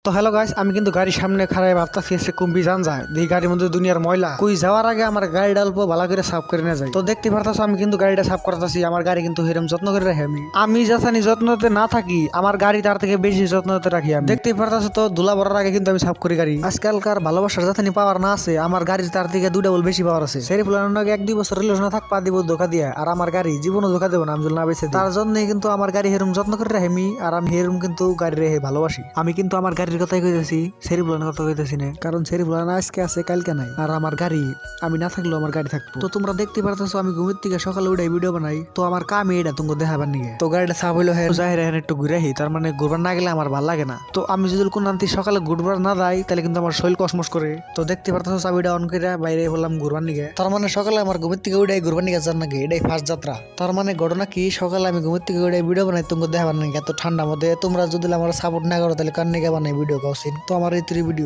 তো hello guys, আমি কিন্তু গাড়ির সামনে খারাপ ভাবতাছি এসে কুম্বি যান যায় এই গাড়ির মধ্যে দুনিয়ার ময়লা কই যাওয়ার আগে আমার গাড়িটা অল্প ভালো করে সাফ করে না যায়। তো দেখতে পারতাছো আমি কিন্তু গাড়িটা সাফ করতেছি, আমার গাড়ি কিন্তু এরকম যত্ন করে রাখি। আমি যাচানি যত্নতে না থাকি, আমার গাড়ি তার থেকে বেশি যত্নতে রাখি। আমি দেখতে পারতাছো তো ধুলা ভরার আগে কিন্তু আমি সাফ করি গাড়ি। আজকালকার ভালোবাসার যাচানি পাওয়ার না আছে, আমার গাড়ির তার থেকে 2 ডাবল বেশি পাওয়ার আছে। সেই ফুলানোর আগে 1-2 বছর রিলেশন থাকপা দিব ধোকা দিয়ে, আর আমার গাড়ি জীবনও ধোকা দেবো না আমি যদি না বেঁচে দিই। তার জন্যই কিন্তু আমার গাড়ি এরকম যত্ন করে রাখি, আর আমি এরকম কিন্তু গাড়ি রেখে ভালোবাসি। আমি কিন্তু আমার গাড়ির কথাই কইতেছি, সেরি ফুলানোর কথা কইতেছি না, কারণ সেরি ফুলানো আজকে আছে কালকে নাই। আর আমার গাড়ি আমি না থাকলেও আমার গাড়ি থাকতো। তো তোমরা দেখতে পারতেছো আমি ঘুমের থেকে সকালে উঠে ভিডিও বানাই, তো আমার কাম এটা তুমি দেখাবার নিগে। তো গাড়িটা সাফ হইলো হ্যাঁ যাই রেহেন একটু ঘুরে আহি, তার মানে ঘুরবার না গেলে আমার ভালো লাগে না। তো আমি যদি কোন আনতি সকালে ঘুরবার না যাই তাহলে কিন্তু আমার শরীর কসমস করে। তো দেখতে পারতেছো চাবিটা অন করে বাইরে হলাম ঘুরবার নিগে। তার মানে সকালে আমার ঘুমের থেকে উঠে ঘুরবার নিগে যান নাকি, এটাই ফার্স্ট যাত্রা। তার মানে ঘটনা কি, সকালে আমি ঘুমের থেকে উঠে ভিডিও বানাই তুমি দেখাবার নাকি এত ঠান্ডা মধ্যে। তোমরা যদি আমার সাপোর্ট না করো তাহলে কার নিগে বানাই ভিডিও কাউসিন। তো আমার এই ভিডিও